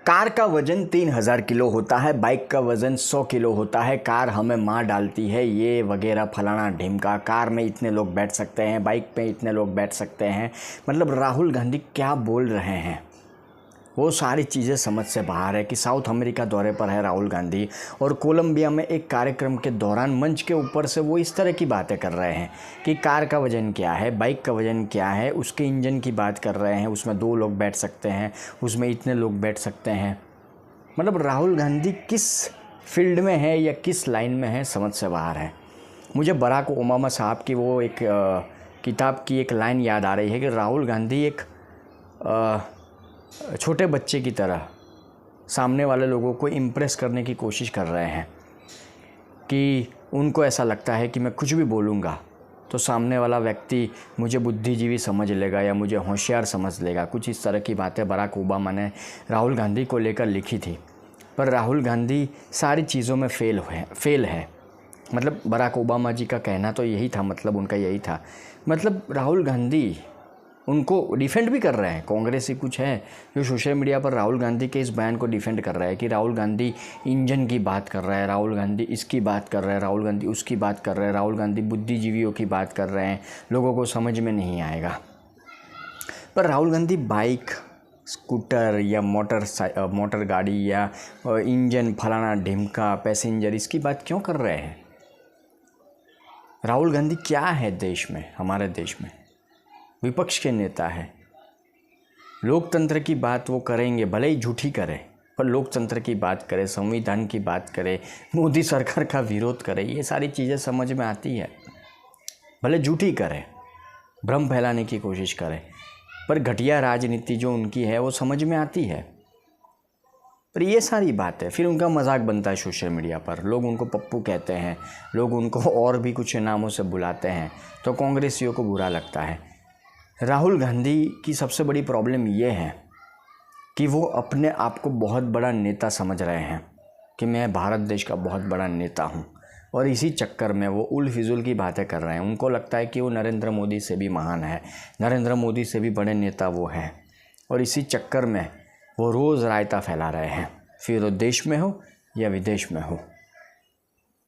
Car का वजन 3000 kilo होता है, बाइक का वजन 100 किलो होता है। कार हमें मार डालती है, ये वगैरह फलाना ढिमका। कार में इतने लोग बैठ सकते हैं, बाइक पे इतने लोग बैठ सकते हैं। मतलब राहुल गांधी क्या बोल रहे हैं, वो सारी चीज़ें समझ से बाहर है। कि साउथ अमेरिका दौरे पर है राहुल गांधी और कोलंबिया में एक कार्यक्रम के दौरान मंच के ऊपर से वो इस तरह की बातें कर रहे हैं कि कार का वज़न क्या है, बाइक का वज़न क्या है, उसके इंजन की बात कर रहे हैं, उसमें 2 लोग बैठ सकते हैं, उसमें इतने लोग बैठ सकते हैं। मतलब राहुल गांधी किस फील्ड में है या किस लाइन में है, समझ से बाहर है। मुझे बराक ओबामा साहब की वो एक किताब की एक लाइन याद आ रही है कि राहुल गांधी एक छोटे बच्चे की तरह सामने वाले लोगों को इम्प्रेस करने की कोशिश कर रहे हैं कि उनको ऐसा लगता है कि मैं कुछ भी बोलूँगा तो सामने वाला व्यक्ति मुझे बुद्धिजीवी समझ लेगा या मुझे होशियार समझ लेगा। कुछ इस तरह की बातें बराक ओबामा ने राहुल गांधी को लेकर लिखी थी। पर राहुल गांधी सारी चीज़ों में फेल है। मतलब बराक ओबामा जी का कहना तो यही था, मतलब उनका यही था। मतलब राहुल गांधी उनको डिफेंड भी कर रहे हैं। कांग्रेस ही कुछ है जो सोशल मीडिया पर राहुल गांधी के इस बयान को डिफेंड कर रहा है कि राहुल गांधी इंजन की बात कर रहा है, राहुल गांधी इसकी बात कर रहे हैं, राहुल गांधी उसकी बात कर रहे हैं, राहुल गांधी बुद्धिजीवियों की बात कर रहे हैं, लोगों को समझ में नहीं आएगा। पर राहुल गांधी बाइक, स्कूटर या मोटर गाड़ी या इंजन फलाना ढिमका पैसेंजर इसकी बात क्यों कर रहे हैं? राहुल गांधी क्या है देश में, हमारे देश में? विपक्ष के नेता है। लोकतंत्र की बात वो करेंगे, भले ही झूठी करें, पर लोकतंत्र की बात करें, संविधान की बात करें, मोदी सरकार का विरोध करें, ये सारी चीज़ें समझ में आती है। भले झूठी करें, भ्रम फैलाने की कोशिश करें, पर घटिया राजनीति जो उनकी है वो समझ में आती है। पर ये सारी बातें फिर उनका मजाक बनता है सोशल मीडिया पर। लोग उनको पप्पू कहते हैं, लोग उनको और भी कुछ नामों से बुलाते हैं, तो कांग्रेसियों को बुरा लगता है। राहुल गांधी की सबसे बड़ी प्रॉब्लम ये है कि वो अपने आप को बहुत बड़ा नेता समझ रहे हैं कि मैं भारत देश का बहुत बड़ा नेता हूँ, और इसी चक्कर में वो उल फिजुल की बातें कर रहे हैं। उनको लगता है कि वो नरेंद्र मोदी से भी महान है, नरेंद्र मोदी से भी बड़े नेता वो हैं, और इसी चक्कर में वो रोज़ रायता फैला रहे हैं, फिर वो देश में हो या विदेश में हो।